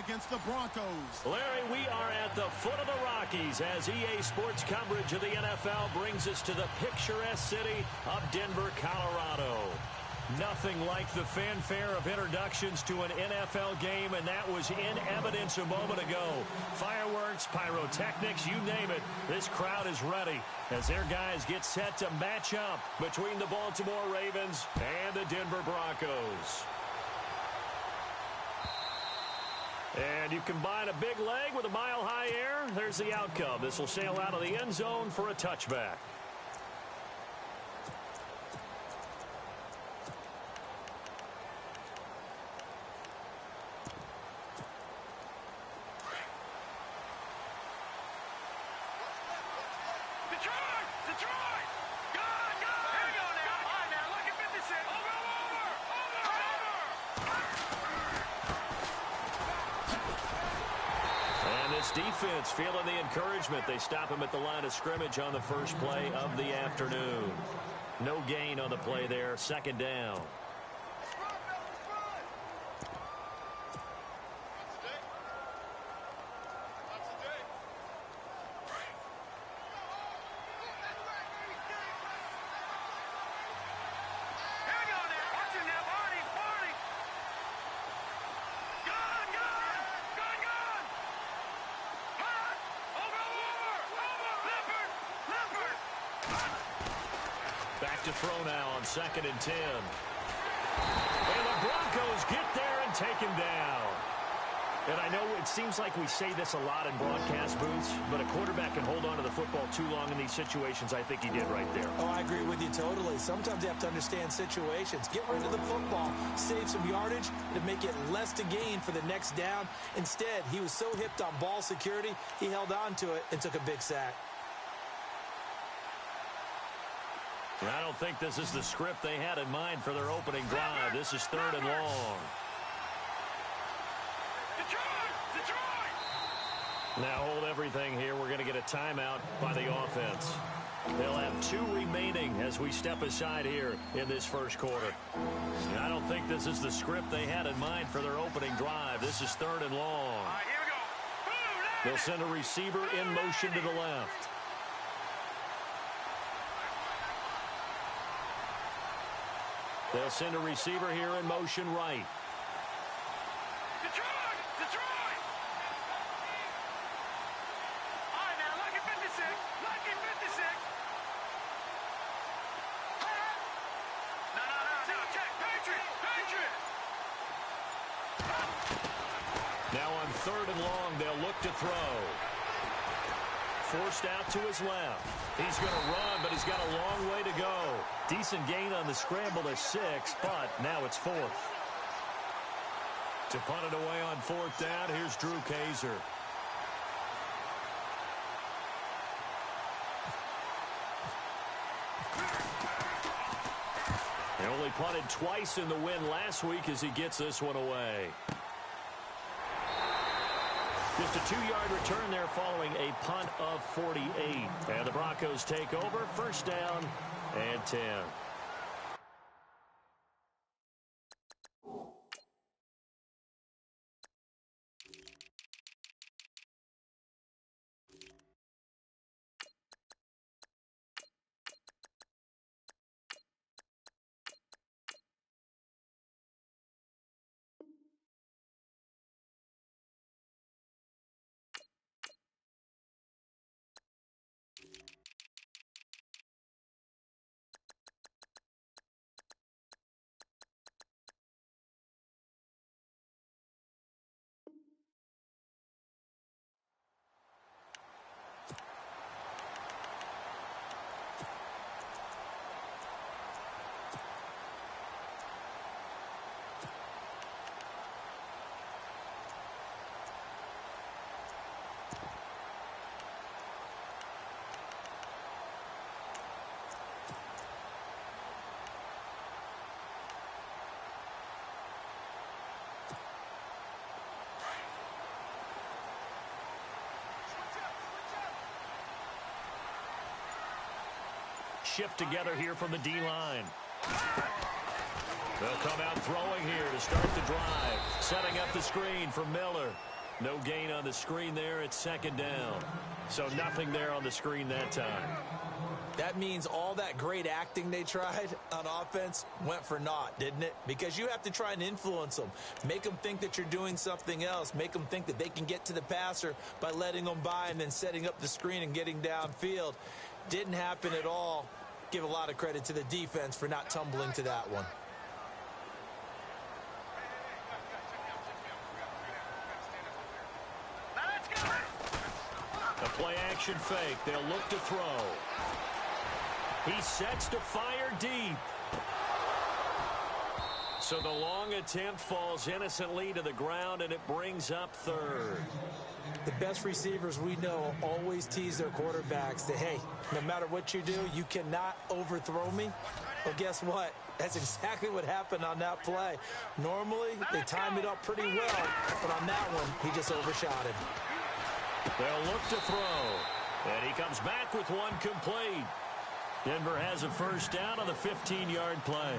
against the Broncos. Larry, we are at the foot of the Rockies as EA Sports coverage of the NFL brings us to the picturesque city of Denver, Colorado. Nothing like the fanfare of introductions to an NFL game, and that was in evidence a moment ago. Fireworks, pyrotechnics, you name it. This crowd is ready as their guys get set to match up between the Baltimore Ravens and the Denver Broncos. And you combine a big leg with a mile-high air, there's the outcome. This will sail out of the end zone for a touchback. Defense feeling the encouragement. They stop him at the line of scrimmage on the first play of the afternoon. No gain on the play there. Second down. Back to throw now on 2nd and 10. And the Broncos get there and take him down. And I know it seems like we say this a lot in broadcast booths, but a quarterback can hold on to the football too long in these situations. I think he did right there. Oh, I agree with you totally. Sometimes you have to understand situations. Get rid of the football, save some yardage, to make it less to gain for the next down. Instead, he was so hipped on ball security, he held on to it and took a big sack. I don't think this is the script they had in mind for their opening drive. This is 3rd and long. Now hold everything here. We're going to get a timeout by the offense. They'll have 2 remaining as we step aside here in this first quarter. And I don't think this is the script they had in mind for their opening drive. This is 3rd and long. They'll send a receiver in motion to the left. They'll send a receiver here in motion right. Detroit! Detroit! All right, now, lucky 56. Lucky 56. No. Check. Patriot! Patriot! Now on 3rd and long, they'll look to throw. Forced out to his left. He's going to run, but he's got a long way to go. Decent gain on the scramble to 6, but now it's 4th. To punt it away on 4th down, here's Drew Kaiser. He only punted twice in the win last week as he gets this one away. Just a 2-yard return there following a punt of 48. And the Broncos take over. 1st down and 10. Shift together here from the D-line. They'll come out throwing here to start the drive. Setting up the screen for Miller. No gain on the screen there. It's second down. So nothing there on the screen that time. That means all that great acting they tried on offense went for naught, didn't it? Because you have to try and influence them. Make them think that you're doing something else. Make them think that they can get to the passer by letting them by and then setting up the screen and getting downfield. Didn't happen at all. Give a lot of credit to the defense for not tumbling to that one. A play-action fake. They'll look to throw. He sets to fire deep. So the long attempt falls innocently to the ground, and it brings up third. The best receivers we know always tease their quarterbacks that, hey, no matter what you do, you cannot overthrow me. Well, guess what? That's exactly what happened on that play. Normally, they time it up pretty well, but on that one, he just overshot him. They'll look to throw, and he comes back with one complete. Denver has a first down on the 15-yard play.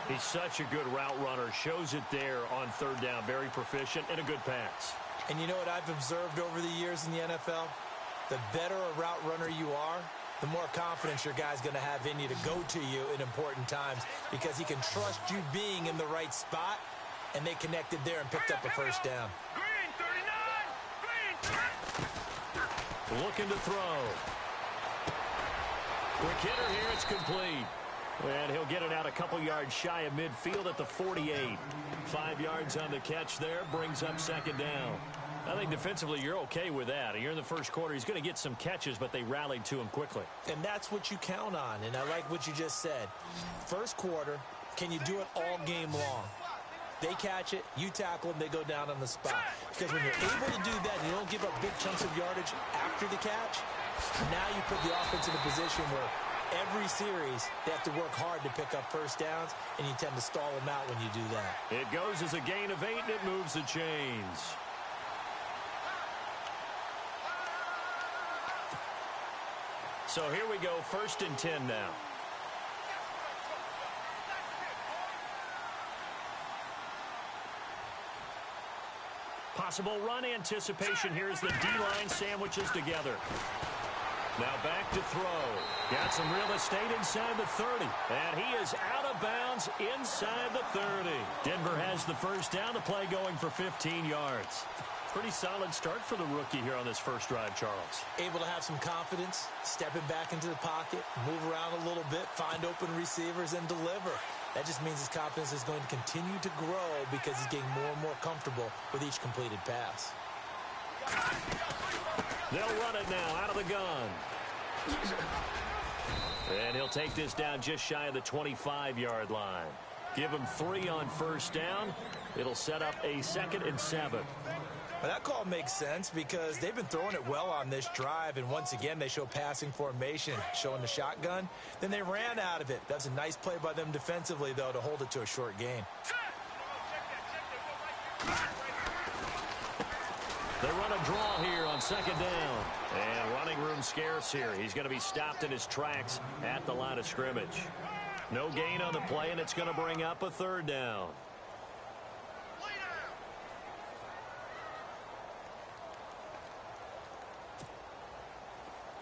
He's such a good route runner. Shows it there on third down. Very proficient and a good pass. And you know what I've observed over the years in the NFL? The better a route runner you are, the more confidence your guy's going to have in you to go to you in important times because he can trust you being in the right spot, and they connected there and picked up a first down. Looking to throw. Quick hitter here, it's complete. And he'll get it out a couple yards shy of midfield at the 48. 5 yards on the catch there, brings up second down. I think defensively you're okay with that. You're in the first quarter. He's going to get some catches, but they rallied to him quickly. And that's what you count on, and I like what you just said. First quarter, can you do it all game long? They catch it, you tackle them, they go down on the spot. Because when you're able to do that, you don't give up big chunks of yardage after the catch, now you put the offense in a position where every series they have to work hard to pick up first downs, and you tend to stall them out when you do that. It goes as a gain of 8, and it moves the chains. So here we go, 1st and 10 now. Possible run anticipation here as the D-line sandwiches together. Now back to throw. Got some real estate inside the 30. And he is out of bounds inside the 30. Denver has the first down. The play going for 15 yards. Pretty solid start for the rookie here on this first drive, Charles. Able to have some confidence, stepping back into the pocket, move around a little bit, find open receivers, and deliver. That just means his confidence is going to continue to grow because he's getting more and more comfortable with each completed pass. They'll run it now out of the gun. And he'll take this down just shy of the 25-yard line. Give him 3 on first down. It'll set up a 2nd and 7. Well, that call makes sense because they've been throwing it well on this drive, and once again they show passing formation, showing the shotgun. Then they ran out of it. That's a nice play by them defensively, though, to hold it to a short gain. They run a draw here on 2nd down. And running room scarce here. He's going to be stopped in his tracks at the line of scrimmage. No gain on the play, and it's going to bring up a 3rd down.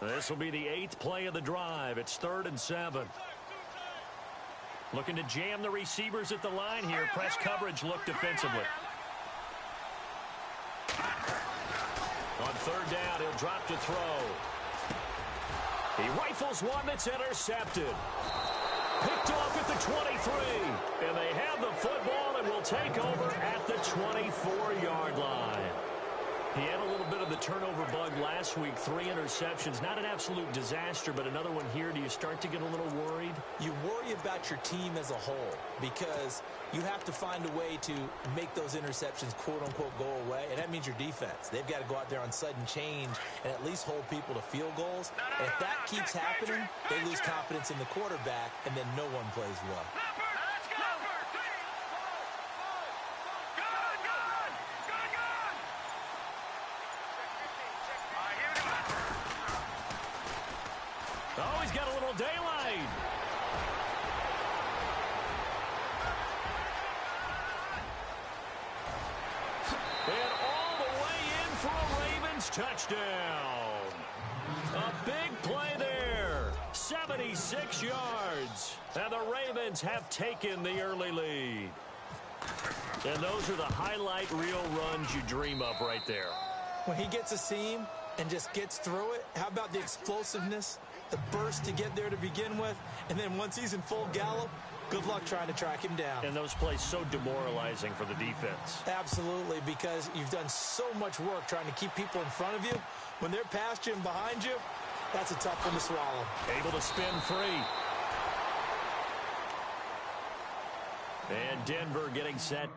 This will be the 8th play of the drive. It's 3rd and 7. Looking to jam the receivers at the line here. Press coverage look defensively. On 3rd down, he'll drop to throw. He rifles one that's intercepted. Picked off at the 23. And they have the football and will take over at the 24-yard line. He had a little bit of the turnover bug last week. 3 interceptions. Not an absolute disaster, but another one here. Do you start to get a little worried? You worry about your team as a whole because you have to find a way to make those interceptions, quote-unquote, go away, and that means your defense. They've got to go out there on sudden change and at least hold people to field goals. And if that keeps happening, they lose confidence in the quarterback, and then no one plays well. Oh, he's got a little daylight. Ravens touchdown. A big play there. 76 yards. And the Ravens have taken the early lead. And those are the highlight reel runs you dream of right there. When he gets a seam and just gets through it, how about the explosiveness, the burst to get there to begin with, and then once he's in full gallop, good luck trying to track him down. And those plays so demoralizing for the defense. Absolutely, because you've done so much work trying to keep people in front of you. When they're past you and behind you, that's a tough one to swallow. Able to spin free. And Denver getting set.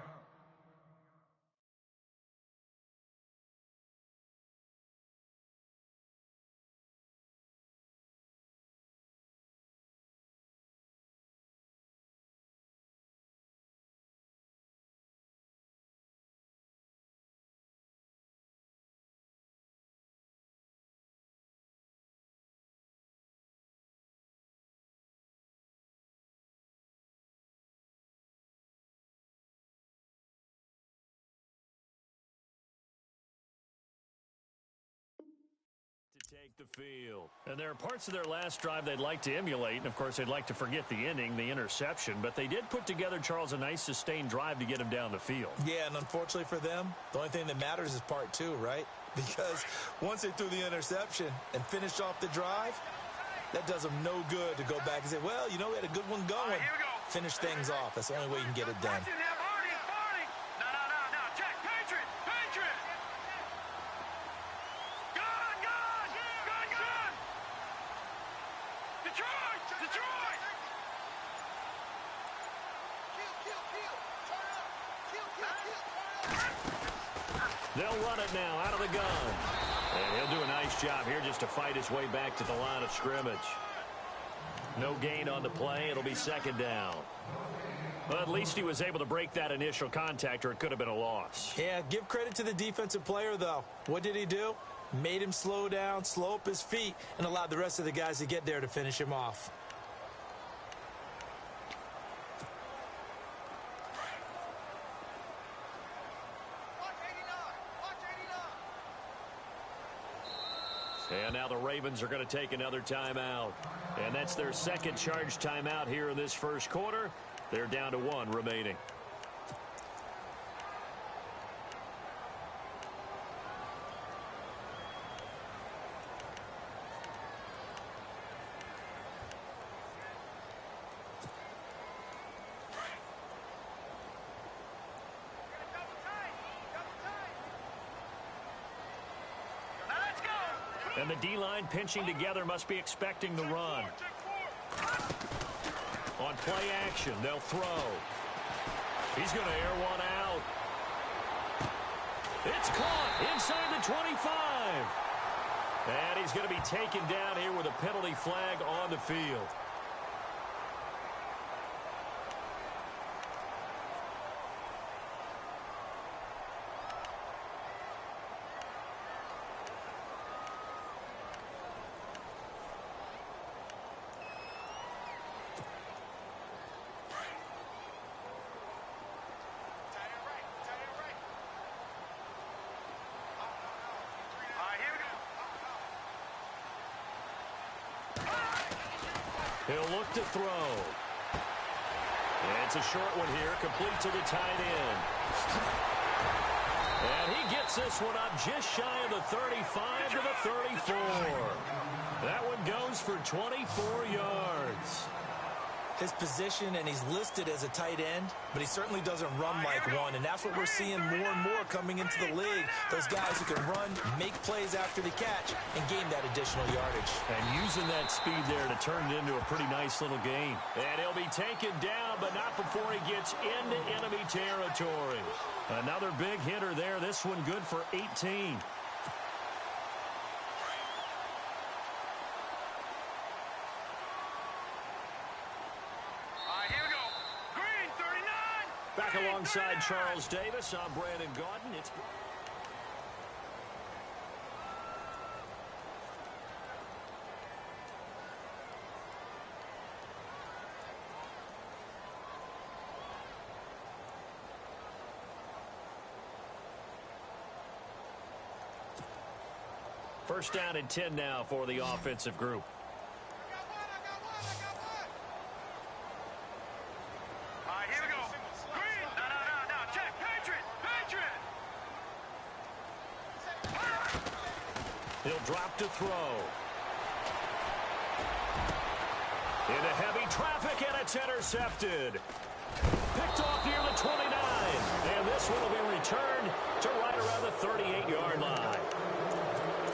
Take the field. And there are parts of their last drive they'd like to emulate, and of course they'd like to forget the ending, the interception, but they did put together, Charles, a nice sustained drive to get him down the field. Yeah, and unfortunately for them, the only thing that matters is part two, right? Because once they threw the interception and finished off the drive, that does them no good to go back and say, well, you know, we had a good one going. Finish things off. That's the only way you can get it done. They'll run it now out of the gun. And he'll do a nice job here just to fight his way back to the line of scrimmage. No gain on the play. It'll be second down. But at least he was able to break that initial contact, or it could have been a loss. Yeah, give credit to the defensive player, though. What did he do? Made him slow down, slow up his feet, and allowed the rest of the guys to get there to finish him off. And now the Ravens are going to take another timeout. And that's their second charge timeout here in this first quarter. They're down to one remaining. And the D-line pinching together must be expecting the run. On play action, they'll throw. He's going to air one out. It's caught inside the 25. And he's going to be taken down here with a penalty flag on the field. He'll look to throw. And it's a short one here, complete to the tight end. And he gets this one up just shy of the 35 to the 34. That one goes for 24 yards. His position, and he's listed as a tight end, but he certainly doesn't run like one, and that's what we're seeing more and more coming into the league. Those guys who can run, make plays after the catch, and gain that additional yardage. And using that speed there to turn it into a pretty nice little game. And he'll be taken down, but not before he gets into enemy territory. Another big hitter there. This one good for 18. Back alongside Charles Davis, I'm Brandon Gaudin. It's First down and 10 now for the offensive group. All right, here we go. Green. No. Check. Patriot. He'll drop to throw. Into heavy traffic, and it's intercepted. Picked off near the 29. And this one will be returned to right around the 38-yard line.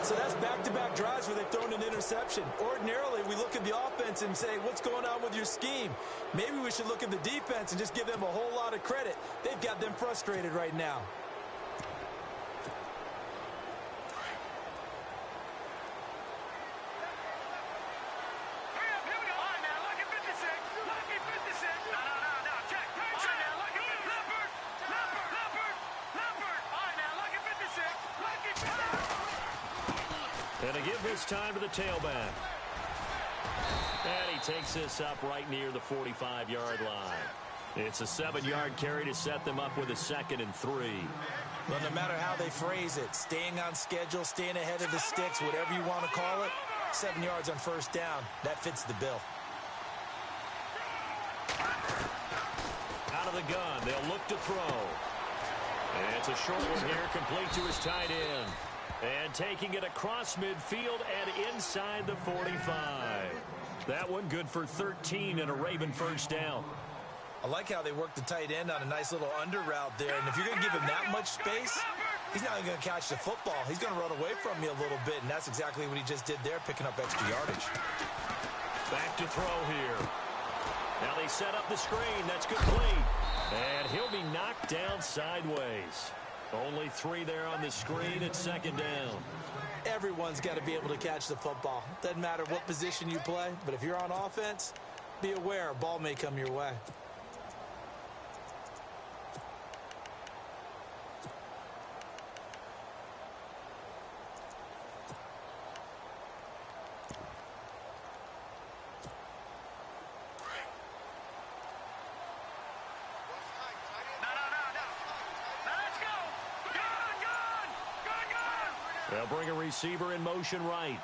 So that's back-to-back drives where they've thrown an interception. Ordinarily, we look at the offense and say, what's going on with your scheme? Maybe we should look at the defense and just give them a whole lot of credit. They've got them frustrated right now. And to give this time to the tailback. And he takes this up right near the 45-yard line. It's a 7-yard carry to set them up with a 2nd and 3. Well, no matter how they phrase it, staying on schedule, staying ahead of the sticks, whatever you want to call it, 7 yards on first down, that fits the bill. Out of the gun, they'll look to throw. And it's a short one here, complete to his tight end. And taking it across midfield and inside the 45. That one good for 13 and a Raven first down. I like how they work the tight end on a nice little under route there. And if you're going to give him that much space, he's not even going to catch the football. He's going to run away from you a little bit, and that's exactly what he just did there, picking up extra yardage. Back to throw here. Now they set up the screen. That's complete. And he'll be knocked down sideways. Only 3 there on the screen at 2nd down. Everyone's got to be able to catch the football. Doesn't matter what position you play, but if you're on offense, be aware a ball may come your way. They'll bring a receiver in motion right.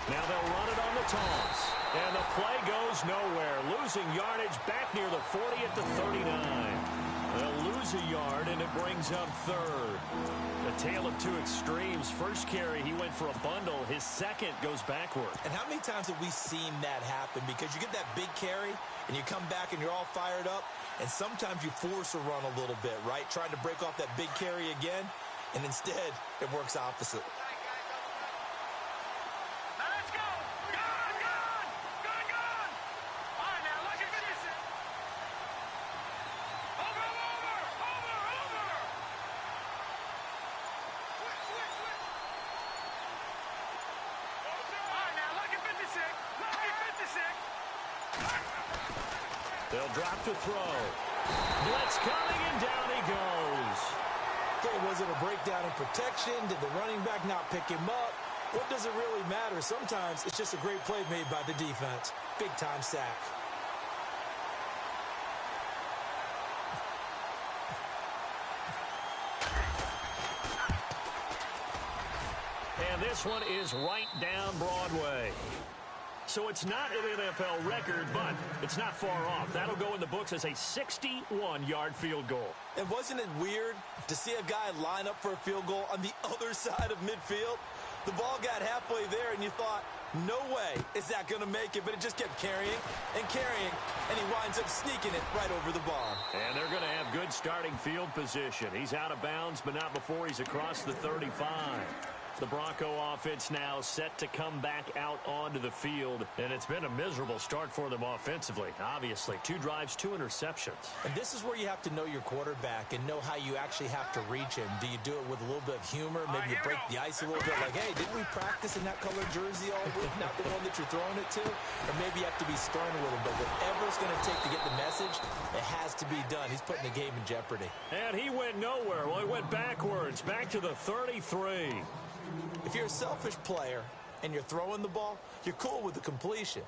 Now they'll run it on the toss. And the play goes nowhere. Losing yardage back near the 40 at the 39. They'll lose a yard, and it brings up 3rd. A tale of 2 extremes. First carry, he went for a bundle. His second goes backward. And how many times have we seen that happen? Because you get that big carry, and you come back, and you're all fired up. And sometimes you force a run a little bit, right? Trying to break off that big carry again, and instead it works opposite. Now let's go. Gun. All right, now look at this. Over. Switch. All right, now look at 56. They'll drop to throw. Blitz coming, and down he goes. Okay, was it a breakdown in protection? Did the running back not pick him up? What does it really matter? Sometimes it's just a great play made by the defense. Big-time sack. And this one is right down Broadway. So it's not an NFL record, but it's not far off. That'll go in the books as a 61-yard field goal. And wasn't it weird to see a guy line up for a field goal on the other side of midfield? The ball got halfway there, and you thought, no way is that going to make it. But it just kept carrying, and he winds up sneaking it right over the bar. And they're going to have good starting field position. He's out of bounds, but not before he's across the 35. The Bronco offense now set to come back out onto the field. And it's been a miserable start for them offensively. Obviously, 2 drives, 2 interceptions. And this is where you have to know your quarterback and know how you actually have to reach him. Do you do it with a little bit of humor? Maybe you break the ice a little bit like, hey, didn't we practice in that colored jersey all week? Not the one that you're throwing it to? Or maybe you have to be stern with him. But whatever it's going to take to get the message, it has to be done. He's putting the game in jeopardy. And he went nowhere. Well, he went backwards, back to the 33. If you're a selfish player and you're throwing the ball, you're cool with the completion.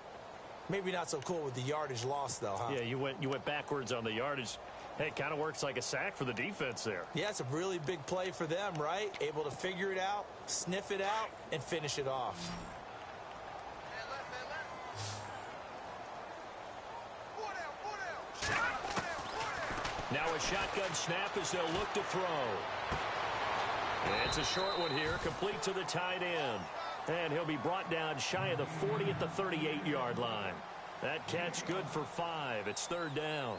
Maybe not so cool with the yardage loss, though, huh? Yeah, you went backwards on the yardage. Hey, it kind of works like a sack for the defense there. Yeah, it's a really big play for them, right? Able to figure it out, sniff it out, and finish it off. Now a shotgun snap as they'll look to throw. It's a short one here, complete to the tight end. And he'll be brought down shy of the 40 at the 38-yard line. That catch good for 5. It's third down.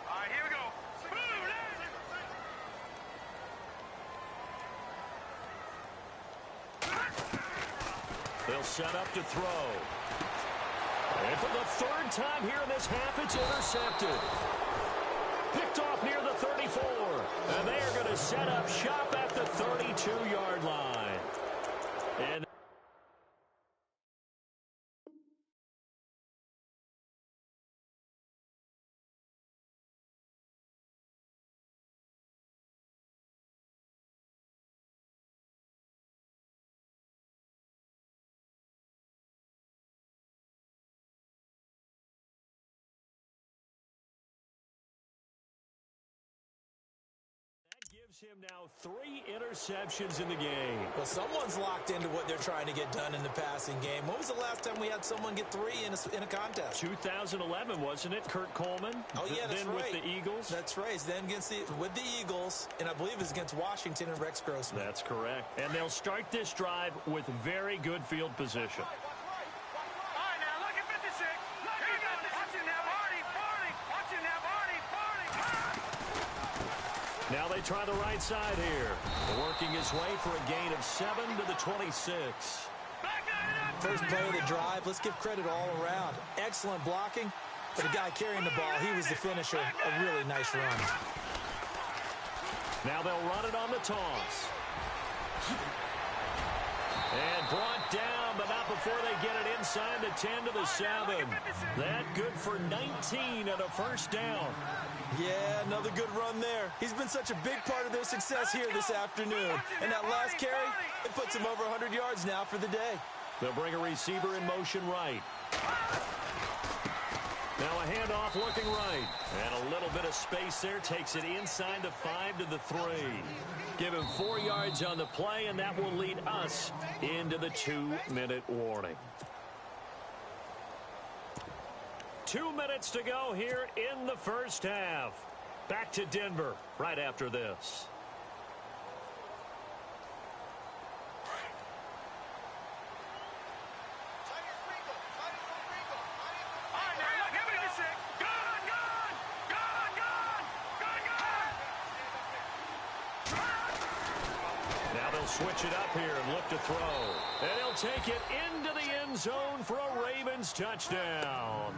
All right, here we go. They'll set up to throw. And for the third time here in this half, it's intercepted. Picked off near the 34. And they are going to set up shop at the 32-yard line. And gives him now 3 interceptions in the game. Well, someone's locked into what they're trying to get done in the passing game. When was the last time we had someone get 3 in a contest? 2011, wasn't it, Kurt Coleman? Oh, yeah, that's then right. With the Eagles? That's right. Then with the Eagles, and I believe it's against Washington and Rex Grossman. That's correct. And they'll start this drive with very good field position. All right, now, look at 56. Here you go. Watch it now, Barney. Watch it now, Barney. Now they try the right side here. Working his way for a gain of 7 to the 26. First play of the drive. Let's give credit all around. Excellent blocking. But the guy carrying the ball, he was the finisher. A really nice run. Now they'll run it on the toss. And brought down, but not before they get it inside the 10 to the 7. That good for 19 and a first down. Yeah, another good run there. He's been such a big part of their success here this afternoon. And that last carry, it puts him over 100 yards now for the day. They'll bring a receiver in motion right. Now a handoff looking right. And a little bit of space there takes it inside the 5 to the 3. Give him 4 yards on the play, and that will lead us into the 2-minute warning. 2 minutes to go here in the first half. Back to Denver right after this. Now they'll switch it up here and look to throw. And he'll take it into the end zone for a Ravens touchdown.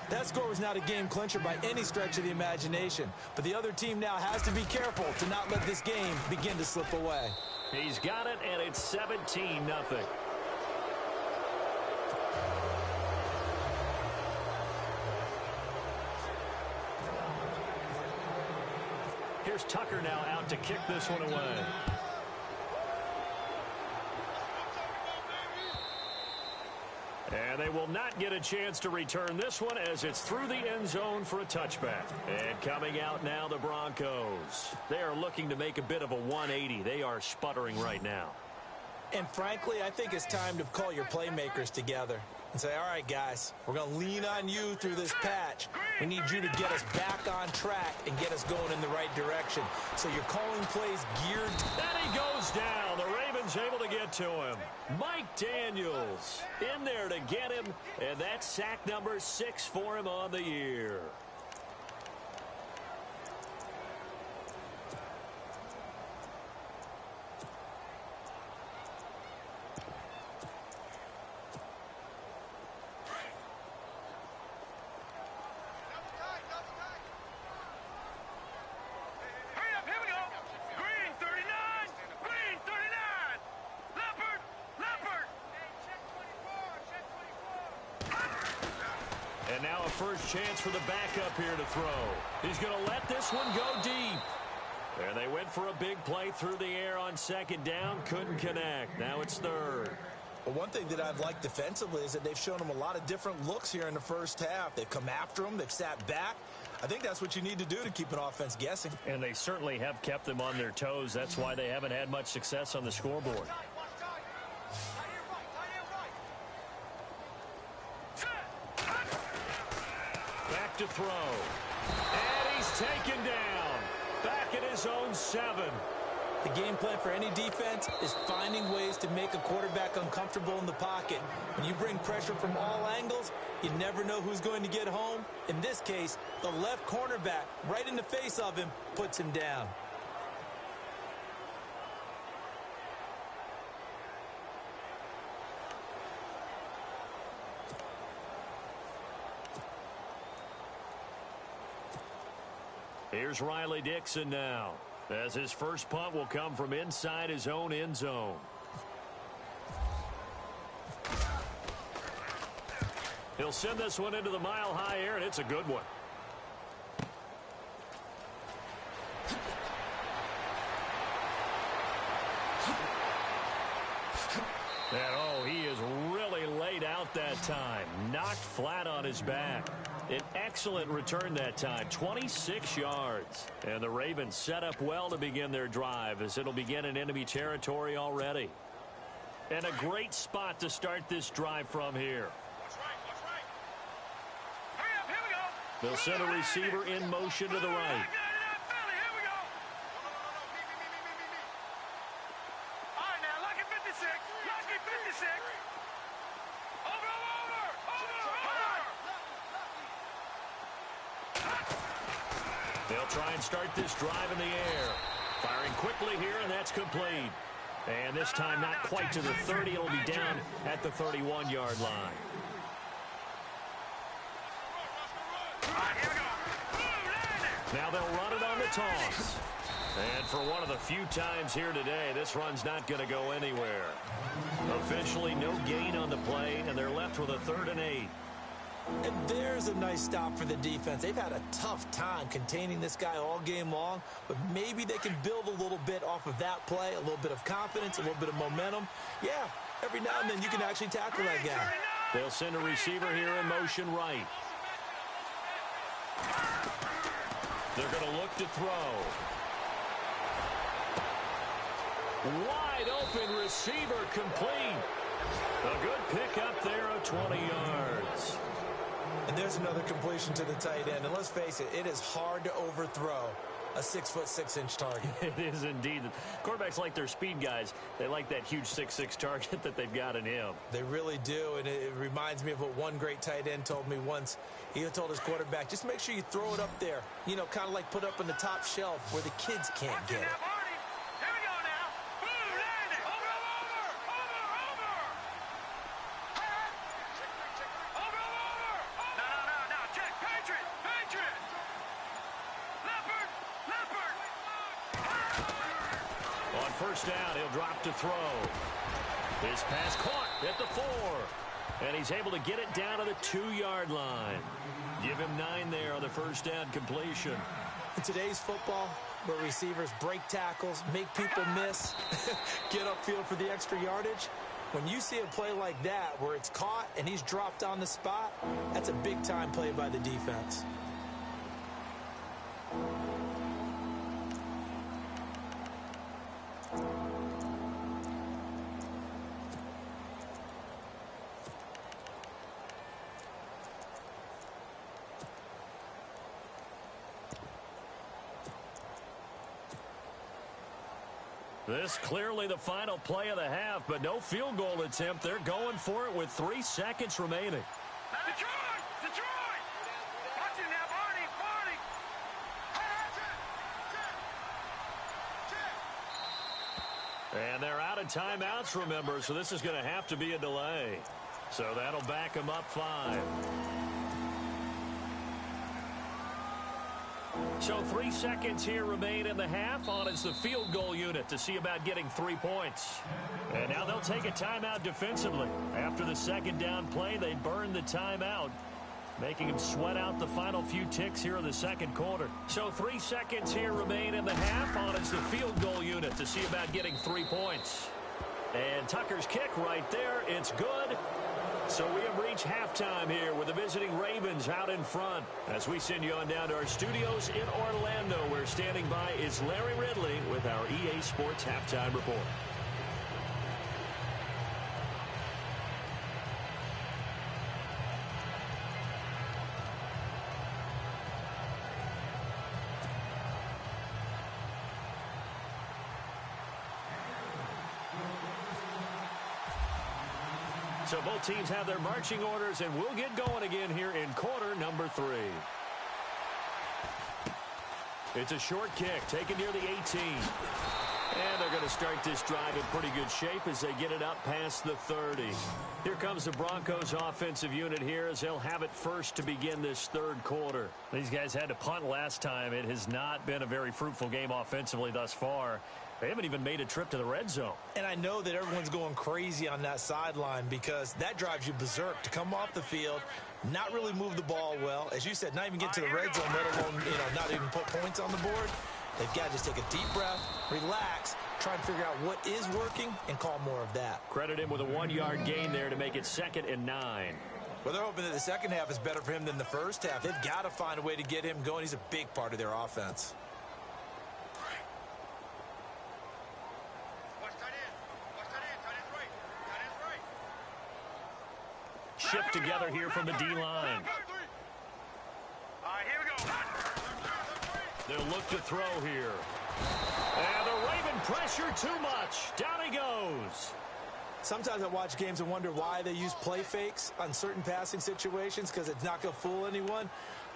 That score was not a game clincher by any stretch of the imagination. But the other team now has to be careful to not let this game begin to slip away. He's got it, and it's 17-0. Here's Tucker now out to kick this one away. And they will not get a chance to return this one as it's through the end zone for a touchback. And coming out now, the Broncos. They are looking to make a bit of a 180. They are sputtering right now. And frankly, I think it's time to call your playmakers together and say, all right, guys, we're going to lean on you through this patch. We need you to get us back on track and get us going in the right direction. So you're calling plays geared. And he goes down. The Ravens able to get to him. Mike Daniels in there to get him. And that's sack number 6 for him on the year. And now a first chance for the backup here to throw. He's going to let this one go deep. And they went for a big play through the air on second down. Couldn't connect. Now it's third. Well, one thing that I've liked defensively is that they've shown them a lot of different looks here in the first half. They've come after them. They've sat back. I think that's what you need to do to keep an offense guessing. And they certainly have kept them on their toes. That's why they haven't had much success on the scoreboard. Back to throw. And he's taken down. Back at his own 7. The game plan for any defense is finding ways to make a quarterback uncomfortable in the pocket. When you bring pressure from all angles, you never know who's going to get home. In this case, the left cornerback, right in the face of him, puts him down. Here's Riley Dixon now, as his first punt will come from inside his own end zone. He'll send this one into the mile-high air, and it's a good one. And, oh, he is really laid out that time. Knocked flat on his back. An excellent return that time, 26 yards. And the Ravens set up well to begin their drive, as it'll begin in enemy territory already. And a great spot to start this drive from here. Hurry up, here we go. They'll send a receiver in motion to the right. Here we go. All right, now, lucky 56. Lucky 56. Over. They'll try and start this drive in the air. Firing quickly here, and that's complete. And this time not quite to the 30. It'll be down at the 31-yard line. Now they'll run it on the toss. And for one of the few times here today, this run's not going to go anywhere. Officially no gain on the play, and they're left with a 3rd and 8. And there's a nice stop for the defense. They've had a tough time containing this guy all game long, but maybe they can build a little bit off of that play, a little bit of confidence, a little bit of momentum. Yeah, every now and then you can actually tackle that guy. They'll send a receiver here in motion right. They're going to look to throw. Wide open receiver complete. A good pick up there of 20 yards. And there's another completion to the tight end. And let's face it, it is hard to overthrow a 6'6" target. It is indeed. Quarterbacks like their speed guys. They like that huge 6'6" target that they've got in him. They really do, and it reminds me of what one great tight end told me once. He told his quarterback, just make sure you throw it up there. You know, kind of like put up on the top shelf where the kids can't get it. First down, he'll drop to throw. His pass caught at the 4. And he's able to get it down to the 2-yard line. Give him 9 there on the first down completion. In today's football, where receivers break tackles, make people miss, get upfield for the extra yardage, when you see a play like that where it's caught and he's dropped on the spot, that's a big-time play by the defense. This clearly the final play of the half, but no field goal attempt. They're going for it with 3 seconds remaining. Detroit! Watch it now, Barney! And they're out of timeouts, remember, so this is going to have to be a delay. So that'll back them up 5. So 3 seconds here remain in the half. On is the field goal unit to see about getting 3 points. And now they'll take a timeout defensively. After the second down play, they burn the timeout. making him sweat out the final few ticks here in the second quarter. So 3 seconds here remain in the half. On it's the field goal unit to see about getting 3 points. And Tucker's kick right there. It's good. So we have reached halftime here with the visiting Ravens out in front. As we send you on down to our studios in Orlando, where standing by is Larry Ridley with our EA Sports Halftime Report. So both teams have their marching orders, and we'll get going again here in quarter number 3. It's a short kick taken near the 18. And they're going to start this drive in pretty good shape as they get it up past the 30. Here comes the Broncos offensive unit here as they'll have it first to begin this third quarter. These guys had to punt last time. It has not been a very fruitful game offensively thus far. They haven't even made a trip to the red zone. And I know that everyone's going crazy on that sideline because that drives you berserk to come off the field, not really move the ball well. As you said, not even get to the red zone, let alone, not even put points on the board. They've got to just take a deep breath, relax, try and figure out what is working, and call more of that. Credit him with a 1-yard gain there to make it 2nd and 9. Well, they're hoping that the second half is better for him than the first half. They've got to find a way to get him going. He's a big part of their offense. Shift together here from the D-line. All right, here we go. They'll look to throw here. And the Raven pressure too much. Down he goes. Sometimes I watch games and wonder why they use play fakes on certain passing situations because it's not going to fool anyone.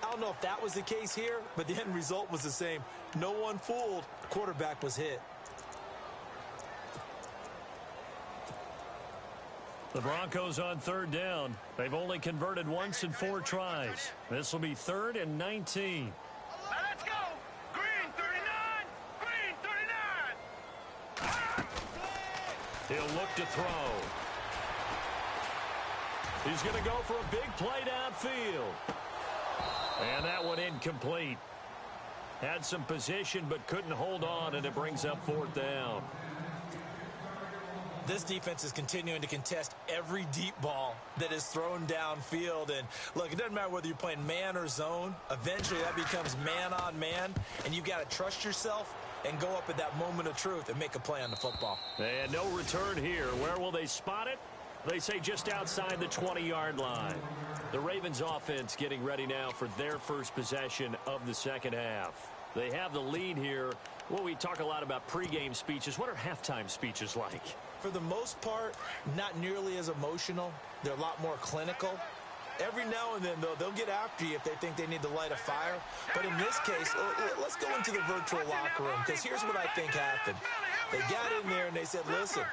I don't know if that was the case here, but the end result was the same. No one fooled. The quarterback was hit. The Broncos on 3rd down. They've only converted once in 4 tries. This will be 3rd and 19. Now let's go. Green 39. Green 39. He'll look to throw. He's going to go for a big play downfield. And that one incomplete. Had some position but couldn't hold on, and it brings up 4th down. This defense is continuing to contest every deep ball that is thrown downfield. And, look, it doesn't matter whether you're playing man or zone. Eventually, that becomes man on man, and you've got to trust yourself and go up at that moment of truth and make a play on the football. And no return here. Where will they spot it? They say just outside the 20-yard line. The Ravens offense getting ready now for their first possession of the second half. They have the lead here. Well, we talk a lot about pregame speeches. What are halftime speeches like? For the most part, not nearly as emotional. They're a lot more clinical. Every now and then, though, they'll get after you if they think they need to light a fire. But in this case, let's go into the virtual locker room, because here's what I think happened. They got in there and they said, listen,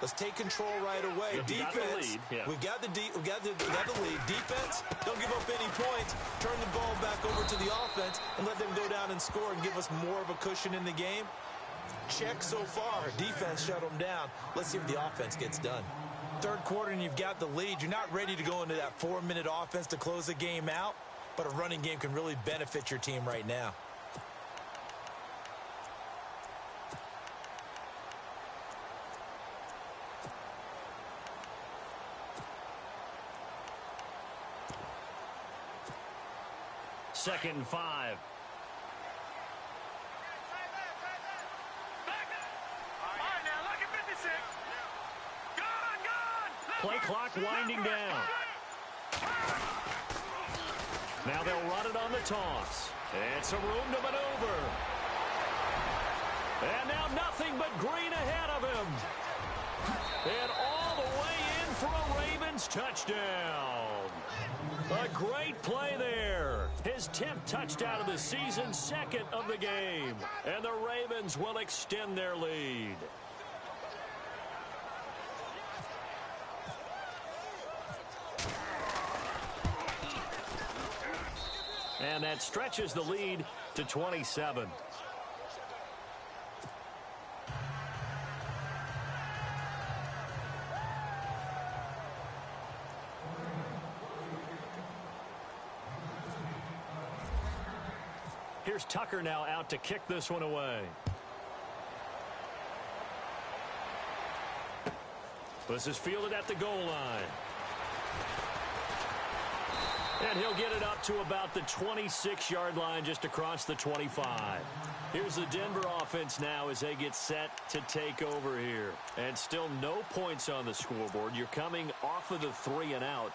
let's take control right away. Defense, we've got the lead. Defense, don't give up any points. Turn the ball back over to the offense and let them go down and score and give us more of a cushion in the game. Check so far. Defense shut them down. Let's see if the offense gets done. Third quarter and you've got the lead. You're not ready to go into that 4-minute offense to close the game out, but a running game can really benefit your team right now. Second and 5. Play clock winding down. Now they'll run it on the toss. And some room to maneuver. And now nothing but green ahead of him. And all the way in for a Ravens touchdown. A great play there. His 10th touchdown of the season, 2nd of the game. And the Ravens will extend their lead. And that stretches the lead to 27. Here's Tucker now out to kick this one away. This is fielded at the goal line. And he'll get it up to about the 26-yard line, just across the 25. Here's the Denver offense now as they get set to take over here. And still no points on the scoreboard. You're coming off of the 3 and out.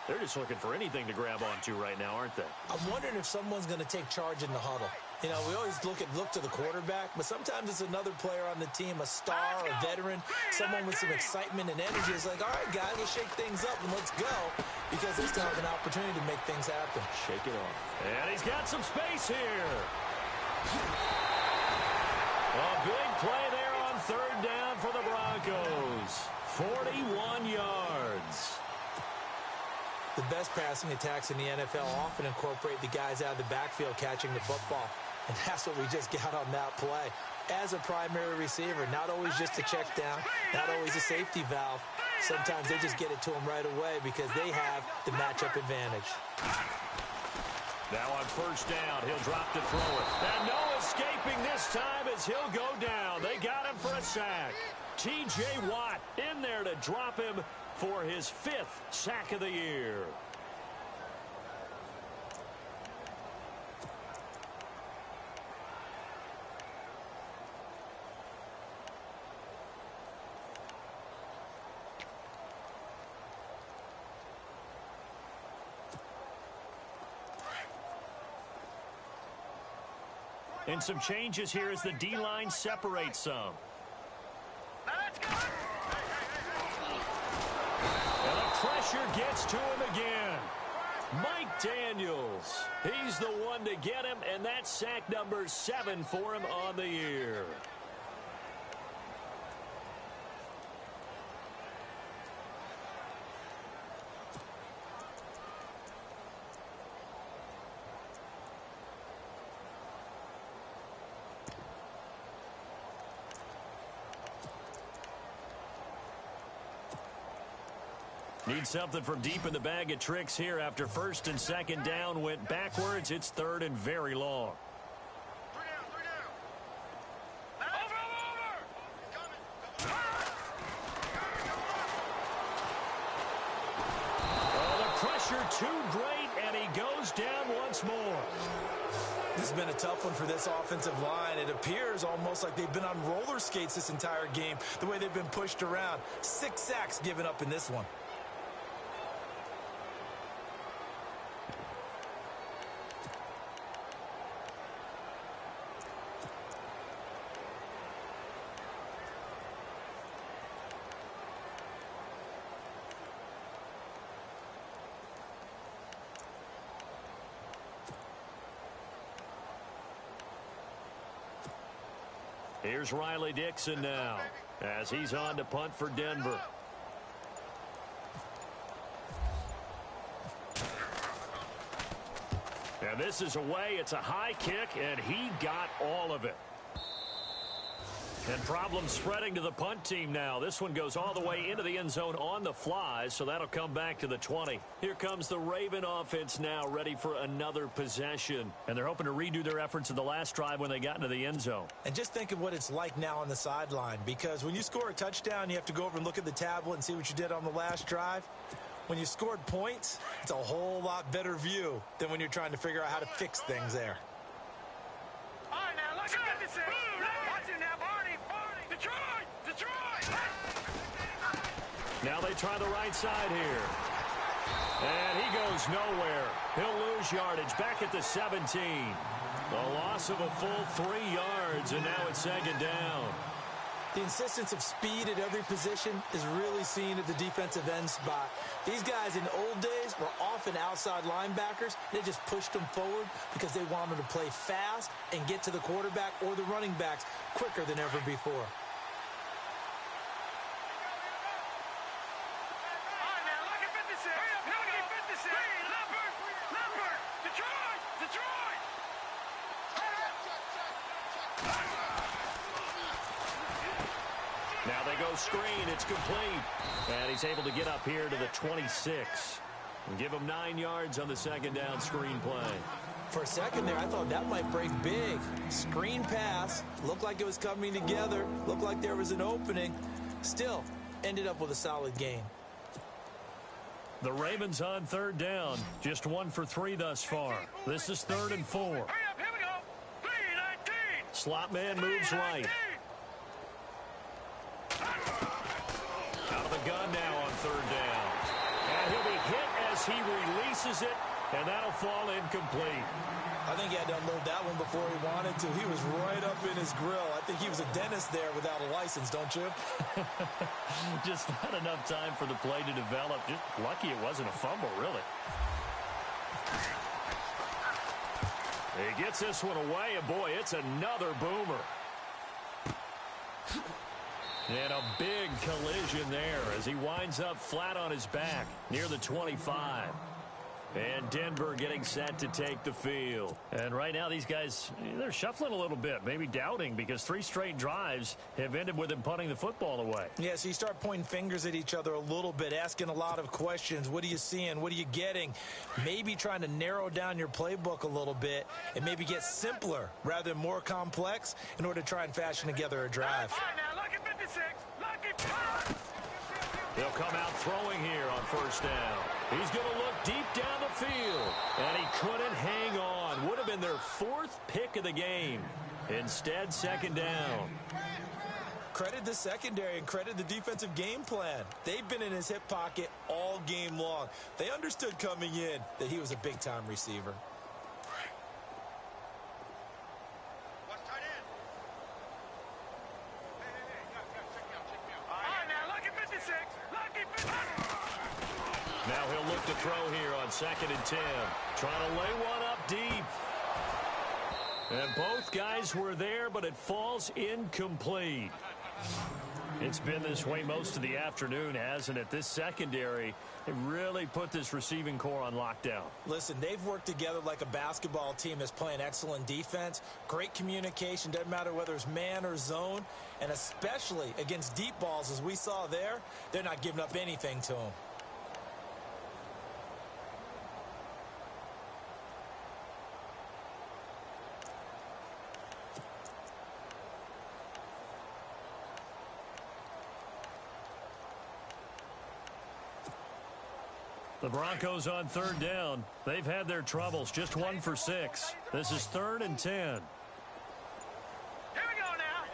They're just looking for anything to grab onto right now, aren't they? I'm wondering if someone's going to take charge in the huddle. You know, we always look to the quarterback, but sometimes it's another player on the team, a star, a veteran, someone with some excitement and energy. It's like, all right, guys, let's shake things up and let's go, because they still have an opportunity to make things happen. Shake it off. And he's got some space here. A big play there on third down for the Broncos. 41 yards. The best passing attacks in the NFL often incorporate the guys out of the backfield catching the football. And that's what we just got on that play. As a primary receiver, not always just a check down, not always a safety valve. Sometimes they just get it to them right away because they have the matchup advantage. Now on first down, he'll drop to throw it. And no escaping this time as he'll go down. They got him for a sack. T.J. Watt in there to drop him for his 5th sack of the year. And some changes here as the D-line separates some. Now let's go. And the pressure gets to him again. Mike Daniels. He's the one to get him, and that's sack number 7 for him on the year. Need something from deep in the bag of tricks here after first and second down went backwards. It's third and very long. 3 down. Over. Oh, the pressure too great, and he goes down once more. This has been a tough one for this offensive line. It appears almost like they've been on roller skates this entire game, the way they've been pushed around. 6 sacks given up in this one. Here's Riley Dixon now as he's on to punt for Denver. And this is away. It's a high kick, and he got all of it. And problems spreading to the punt team now. This one goes all the way into the end zone on the fly, so that'll come back to the 20. Here comes the Raven offense now, ready for another possession. And they're hoping to redo their efforts in the last drive when they got into the end zone. And just think of what it's like now on the sideline, because when you score a touchdown, you have to go over and look at the tablet and see what you did on the last drive. When you scored points, it's a whole lot better view than when you're trying to figure out how to fix things there. All right, now let's get this in. Watch it now, Barney. Detroit. Now they try the right side here. And he goes nowhere. He'll lose yardage back at the 17. A loss of a full 3 yards, and now it's second down. The insistence of speed at every position is really seen at the defensive end spot. These guys in the old days were often outside linebackers. They just pushed them forward because they wanted to play fast and get to the quarterback or the running backs quicker than ever before. Now they go screen. It's complete. And he's able to get up here to the 26. And give him 9 yards on the second down screen play. For a second there, I thought that might break big. Screen pass. Looked like it was coming together. Looked like there was an opening. Still, ended up with a solid gain. The Ravens on third down. Just 1 for 3 thus far. This is 3rd and 4. Hurry up, here we go. 319. Slot man moves right. Out of the gun now on 3rd down. And he'll be hit as he releases it, and that'll fall incomplete. I think he had to unload that one before he wanted to. He was right up in his grill. I think he was a dentist there without a license, don't you? Just not enough time for the play to develop. Just lucky it wasn't a fumble, really. He gets this one away, and boy, it's another boomer. And a big collision there as he winds up flat on his back near the 25. And Denver getting set to take the field. And right now these guys, they're shuffling a little bit, maybe doubting, because 3 straight drives have ended with them punting the football away. Yeah, so you start pointing fingers at each other a little bit, asking a lot of questions. What are you seeing? What are you getting? Maybe trying to narrow down your playbook a little bit and maybe get simpler rather than more complex in order to try and fashion together a drive. All right, now, lucky 56. Lucky. They'll come out throwing here on 1st down. He's going to look deep down the field. And he couldn't hang on. Would have been their 4th pick of the game. Instead, 2nd down. Credit the secondary and credit the defensive game plan. They've been in his hip pocket all game long. They understood coming in that he was a big-time receiver. Now he'll look to throw here on 2nd and 10. Trying to lay one up deep. And both guys were there, but it falls incomplete. It's been this way most of the afternoon, hasn't it? This secondary, it really put this receiving core on lockdown. Listen, they've worked together like a basketball team that's playing excellent defense. Great communication, doesn't matter whether it's man or zone. And especially against deep balls, as we saw there, they're not giving up anything to them. The Broncos on 3rd down. They've had their troubles. Just 1 for 6. This is 3rd and 10. Here we go now.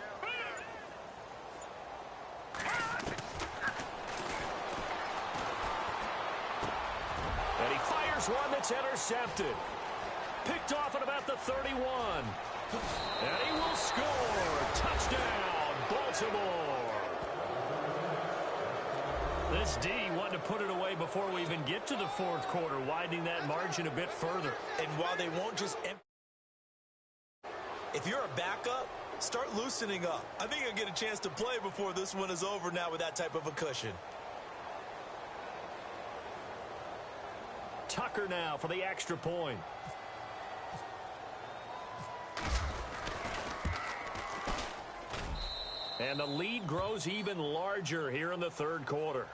And he fires one that's intercepted. Picked off at about the 31. And he will score. Touchdown, Baltimore. This D wanted to put it away before we even get to the 4th quarter, widening that margin a bit further. And while they won't just if you're a backup, start loosening up. I think you'll get a chance to play before this one is over now with that type of a cushion. Tucker now for the extra point. And the lead grows even larger here in the 3rd quarter.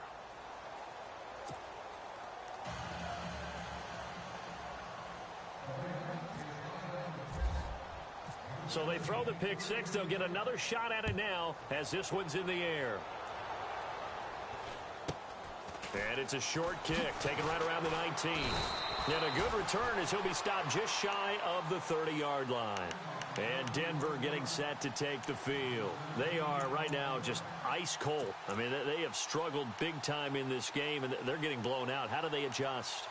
So they throw the pick 6. They'll get another shot at it now as this one's in the air. And it's a short kick taken right around the 19. And a good return as he'll be stopped just shy of the 30-yard line. And Denver getting set to take the field. They are right now just ice cold. I mean, they have struggled big time in this game, and they're getting blown out. How do they adjust?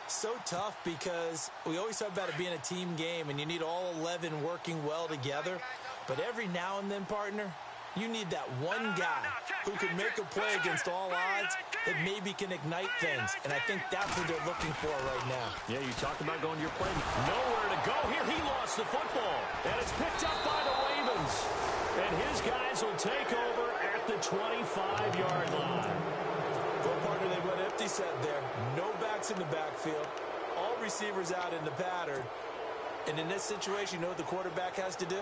So tough because we always talk about it being a team game, and you need all 11 working well together. But every now and then, partner, you need that one guy who can make a play against all odds that maybe can ignite things. And I think that's what they're looking for right now. Yeah, you talked about going to your play. Nowhere to go here. He lost the football. And it's picked up by the Ravens. And his guys will take over at the 25-yard line. Well, partner, they went empty set there. No backs in the backfield. All receivers out in the pattern. And in this situation, you know what the quarterback has to do?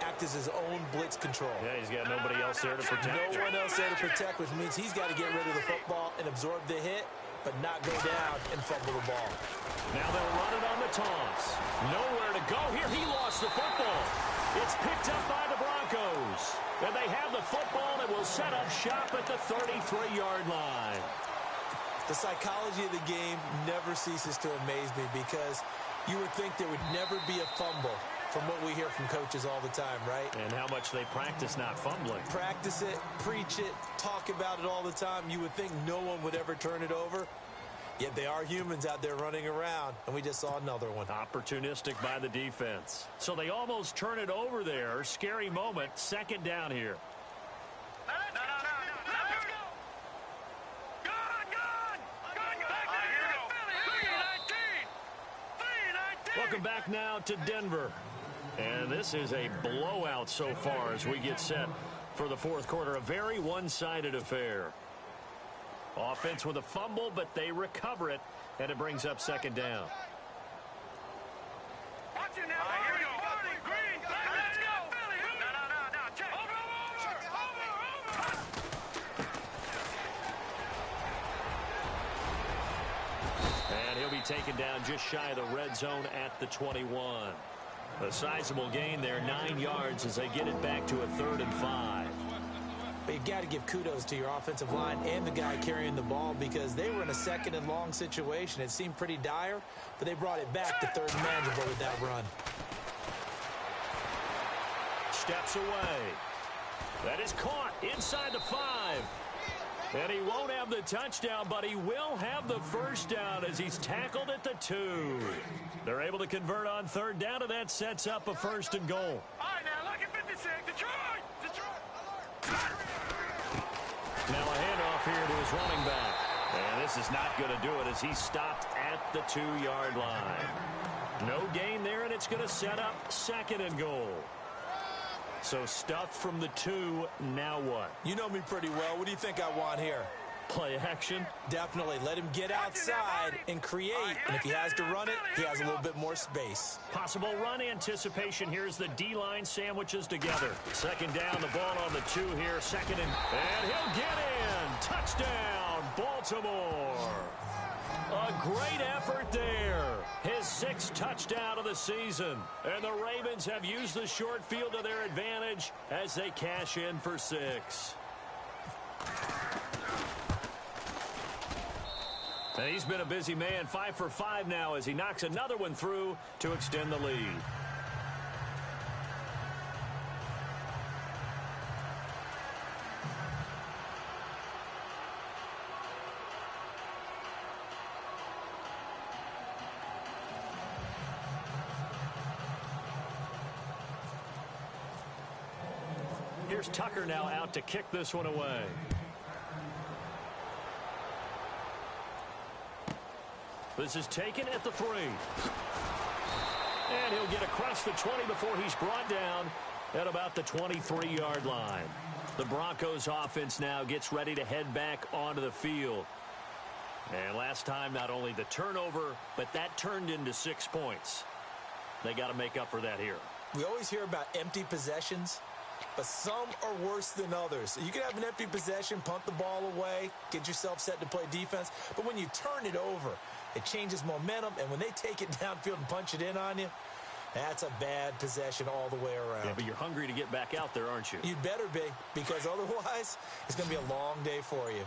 Act as his own blitz control. Yeah, he's got nobody else there to protect. No one else there to protect, which means he's got to get rid of the football and absorb the hit but not go down and fumble the ball. Now they'll run it on the toss. Nowhere to go here. He lost the football. It's picked up by the Broncos. And they have the football and will set up shop at the 33-yard line. The psychology of the game never ceases to amaze me because you would think there would never be a fumble from what we hear from coaches all the time, right? And how much they practice not fumbling. Practice it, preach it, talk about it all the time. You would think no one would ever turn it over. Yet they are humans out there running around, and we just saw another one. Opportunistic by the defense. So they almost turn it over there. Scary moment. Second down here. Welcome back now to Denver. And this is a blowout so far as we get set for the fourth quarter. A very one-sided affair. Offense with a fumble, but they recover it, and it brings up second down. Watch it now. Here we go. Green. Let's go. No. Check. Over. And he'll be taken down just shy of the red zone at the 21. A sizable gain there, 9 yards as they get it back to a 3rd and 5. But you got to give kudos to your offensive line and the guy carrying the ball because they were in a 2nd and long situation. It seemed pretty dire, but they brought it back to 3rd and manageable with that run. Steps away. That is caught inside the 5. And he won't have the touchdown, but he will have the first down as he's tackled at the 2. They're able to convert on 3rd down, and that sets up a 1st and goal. All right, now look at 56. Detroit. Now a handoff here to his running back. And this is not going to do it as he's stopped at the 2-yard line. No gain there, and it's going to set up 2nd and goal. So stuffed from the 2, now what? You know me pretty well. What do you think I want here? Play action? Definitely. Let him get outside and create. And if he has to run it, he has a little bit more space. Possible run anticipation. Here's the D-line sandwiches together. Second down, the ball on the 2 here. 2nd and he'll get in. Touchdown, Baltimore. A great effort there. His 6th touchdown of the season. And the Ravens have used the short field to their advantage as they cash in for 6. And he's been a busy man, 5 for 5 now as he knocks another one through to extend the lead. Here's Tucker now out to kick this one away. This is taken at the 3. And he'll get across the 20 before he's brought down at about the 23-yard line. The Broncos offense now gets ready to head back onto the field. And last time, not only the turnover, but that turned into 6 points. They got to make up for that here. We always hear about empty possessions, but some are worse than others. You can have an empty possession, punt the ball away, get yourself set to play defense. But when you turn it over, it changes momentum. And when they take it downfield and punch it in on you, that's a bad possession all the way around. Yeah, but you're hungry to get back out there, aren't you? You'd better be, because otherwise it's going to be a long day for you.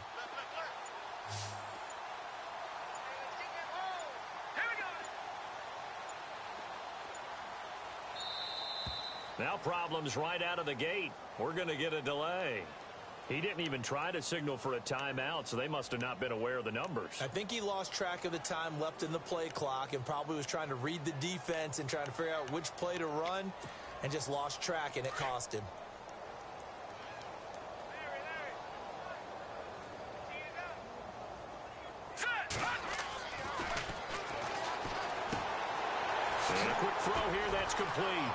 Now problems right out of the gate. We're going to get a delay. He didn't even try to signal for a timeout, so they must have not been aware of the numbers. I think he lost track of the time left in the play clock and probably was trying to read the defense and trying to figure out which play to run and just lost track, and it cost him. And a quick throw here, that's complete.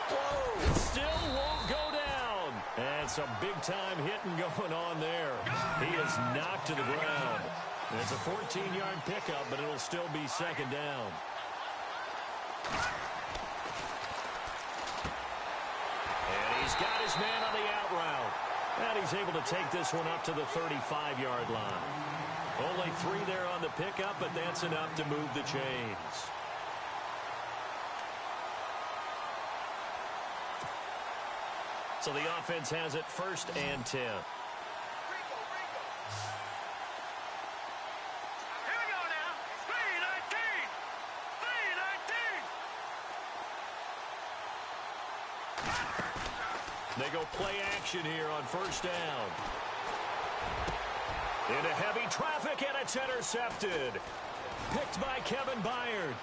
Whoa, it still won't go down. And some big-time hitting going on there. He is knocked to the ground. And it's a 14-yard pickup, but it'll still be second down. And he's got his man on the out route. And he's able to take this one up to the 35-yard line. Only 3 there on the pickup, but that's enough to move the chains. So the offense has it 1st and 10. They go play action here on 1st down. Into heavy traffic, and it's intercepted. Picked by Kevin Byard.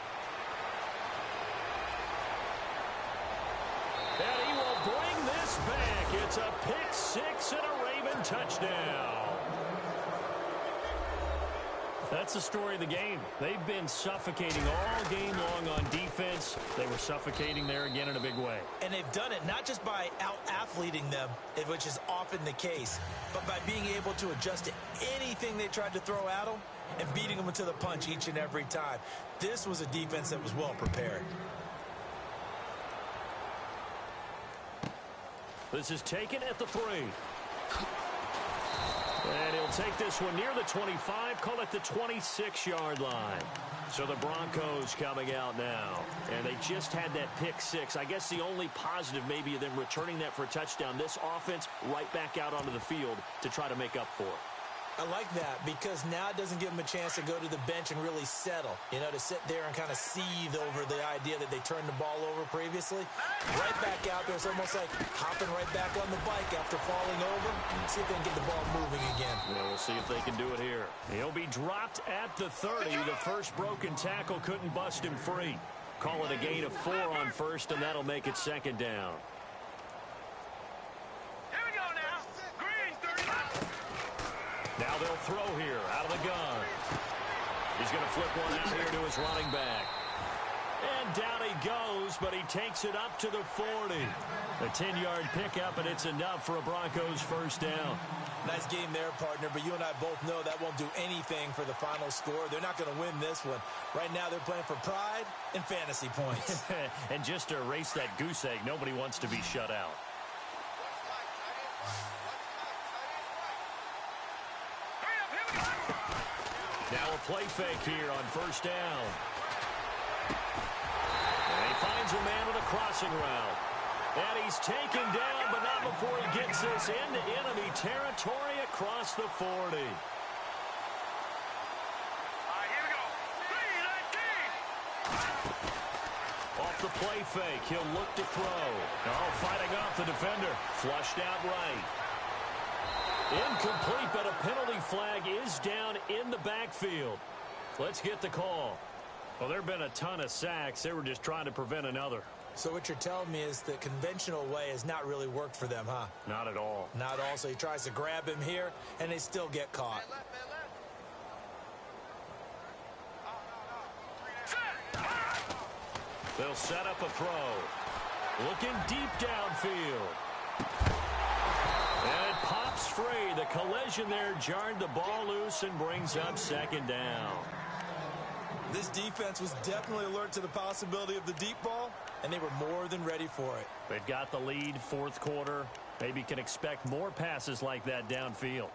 And he will bring this back. It's a pick 6 and a Raven touchdown. That's the story of the game. They've been suffocating all game long on defense. They were suffocating there again in a big way. And they've done it not just by out-athleting them, which is often the case, but by being able to adjust to anything they tried to throw at them and beating them to the punch each and every time. This was a defense that was well prepared. This is taken at the 3. And he'll take this one near the 25, call it the 26-yard line. So the Broncos coming out now. And they just had that pick 6. I guess the only positive maybe of them returning that for a touchdown. This offense right back out onto the field to try to make up for it. I like that because now it doesn't give them a chance to go to the bench and really settle, to sit there and kind of seethe over the idea that they turned the ball over previously. Right back out there, it's almost like hopping right back on the bike after falling over. See if they can get the ball moving again. Yeah, we'll see if they can do it here. He'll be dropped at the 30. The first broken tackle couldn't bust him free. Call it a gain of 4 on 1st, and that'll make it 2nd down. Now they'll throw here out of the gun. He's going to flip one out here to his running back. And down he goes, but he takes it up to the 40. A 10-yard pickup, and it's enough for a Broncos 1st down. Nice game there, partner, but you and I both know that won't do anything for the final score. They're not going to win this one. Right now they're playing for pride and fantasy points. And just to erase that goose egg, nobody wants to be shut out. Now a play fake here on 1st down. And he finds a man with a crossing route. And he's taken down, but not before he gets this into enemy territory across the 40. Here we go. 3-19. Off the play fake, he'll look to throw. Oh, fighting off the defender. Flushed out right. Incomplete, but a penalty flag is down in the backfield. Let's get the call. Well, there have been a ton of sacks. They were just trying to prevent another. So what you're telling me is the conventional way has not really worked for them, huh? Not at all. Not at all. So he tries to grab him here, and they still get caught. They'll set up a throw. Looking deep downfield. And it pops free. The collision there jarred the ball loose and brings up 2nd down. This defense was definitely alert to the possibility of the deep ball, and they were more than ready for it. They've got the lead, 4th quarter. Maybe can expect more passes like that downfield.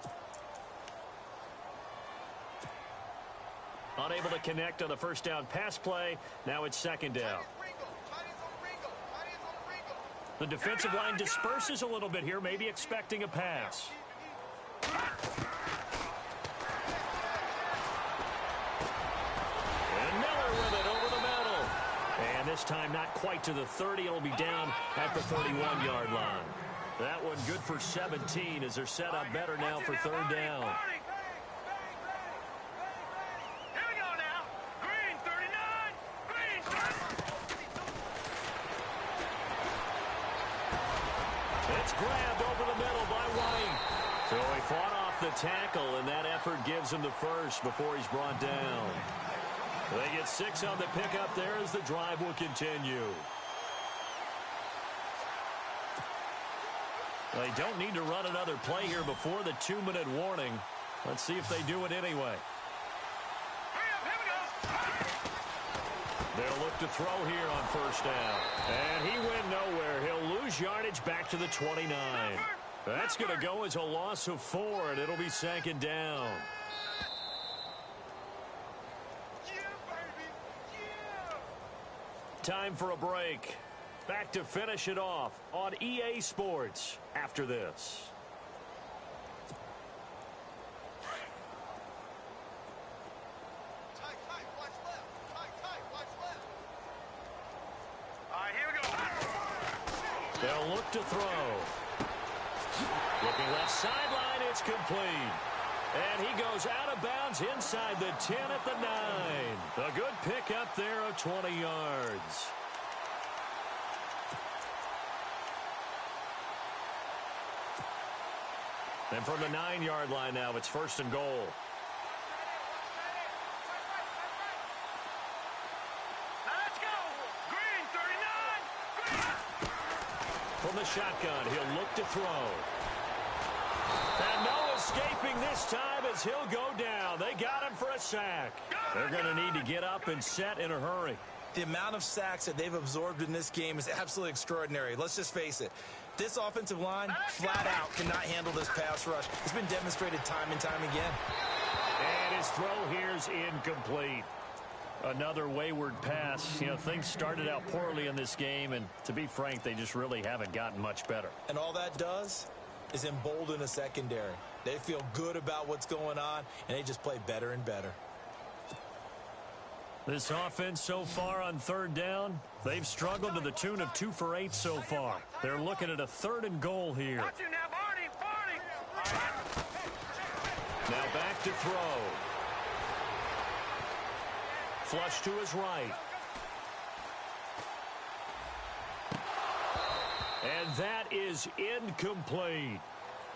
Unable to connect on the 1st down pass play. Now it's 2nd down. The defensive line disperses a little bit here, maybe expecting a pass. And Miller with it over the middle. And this time not quite to the 30. It'll be down at the 31-yard line. That one good for 17 as they're set up better now for 3rd down. It's grabbed over the middle by White. So he fought off the tackle, and that effort gives him the first before he's brought down. They get 6 on the pickup there as the drive will continue. They don't need to run another play here before the 2-minute warning. Let's see if they do it anyway. They'll look to throw here on 1st down. And he went nowhere. He'll lose yardage back to the 29. That's going to go as a loss of 4, and it'll be 2nd down. Time for a break. Back to finish it off on EA Sports after this. They'll look to throw. Looking left sideline, it's complete. And he goes out of bounds inside the 10 at the 9. A good pickup there of 20 yards. And from the 9-yard line now, it's 1st and goal. Let's go! Green, 39! Green! From the shotgun, he'll look to throw. And no escaping this time as he'll go down. They got him for a sack. They're going to need to get up and set in a hurry. The amount of sacks that they've absorbed in this game is absolutely extraordinary. Let's just face it. This offensive line, flat out, cannot handle this pass rush. It's been demonstrated time and time again. And his throw here's incomplete. Another wayward pass. You know, things started out poorly in this game, and to be frank, they just really haven't gotten much better. And all that does is embolden a secondary. They feel good about what's going on, and they just play better and better. This offense so far on 3rd down, they've struggled to the tune of 2 for 8 so far. They're looking at a 3rd and goal here. Watch you now, Barney! Now back to throw. Flush to his right. And that is incomplete.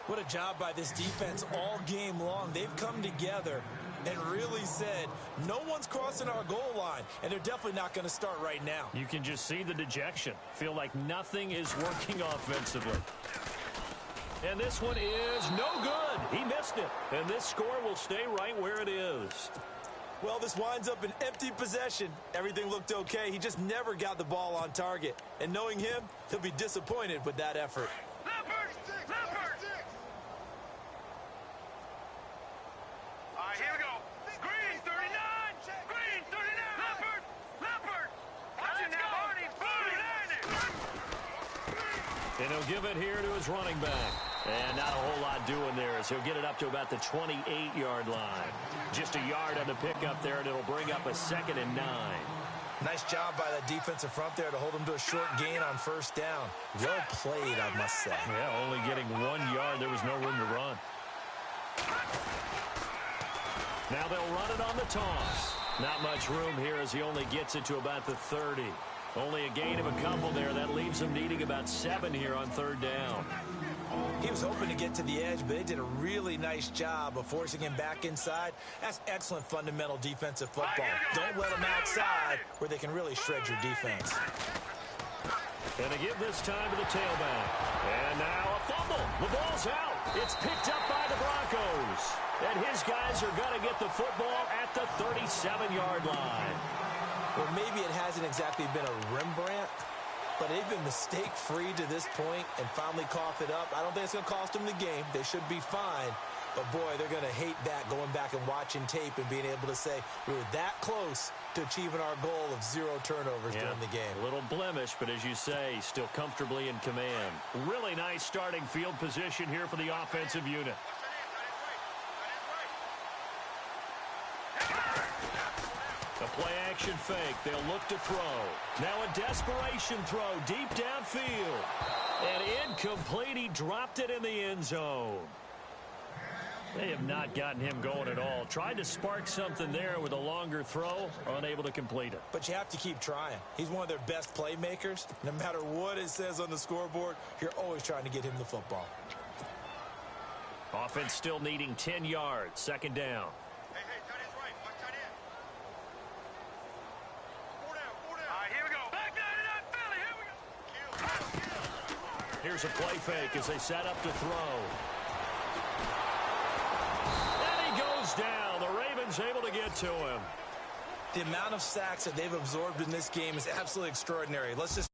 What a job by this defense all game long. They've come together and really said, no one's crossing our goal line, and they're definitely not going to start right now. You can just see the dejection. Feel like nothing is working offensively. And this one is no good. He missed it. And this score will stay right where it is. Well, this winds up an empty possession. Everything looked okay. He just never got the ball on target. And knowing him, he'll be disappointed with that effort. All right, here we go. Green, 39! Green, 39! Leopard! Watch it now, Barney! And he'll give it here to his running back. And not a whole lot doing there as he'll get it up to about the 28-yard line. Just a yard on the pickup there, and it'll bring up a 2nd and 9. Nice job by that defensive front there to hold him to a short gain on 1st down. Well played, I must say. Yeah, only getting 1 yard. There was no room to run. Now they'll run it on the toss. Not much room here as he only gets it to about the 30. Only a gain of a couple there. That leaves him needing about 7 here on 3rd down. He was hoping to get to the edge, but they did a really nice job of forcing him back inside. That's excellent fundamental defensive football. Don't let them outside where they can really shred your defense. And they give this time to the tailback. And now a fumble. The ball's out. It's picked up by the Broncos. And his guys are going to get the football at the 37-yard line. Well, maybe it hasn't exactly been a Rembrandt, but they've been mistake-free to this point and finally cough it up. I don't think it's going to cost them the game. They should be fine. But, boy, they're going to hate that, going back and watching tape and being able to say we were that close to achieving our goal of 0 turnovers during the game. A little blemish, but as you say, still comfortably in command. Really nice starting field position here for the offensive unit. A play-action fake. They'll look to throw. Now a desperation throw deep downfield. And incomplete. He dropped it in the end zone. They have not gotten him going at all. Tried to spark something there with a longer throw. Unable to complete it. But you have to keep trying. He's one of their best playmakers. No matter what it says on the scoreboard, you're always trying to get him the football. Offense still needing 10 yards. 2nd down. Here's a play fake as they set up to throw. And he goes down. The Ravens able to get to him. The amount of sacks that they've absorbed in this game is absolutely extraordinary. Let's just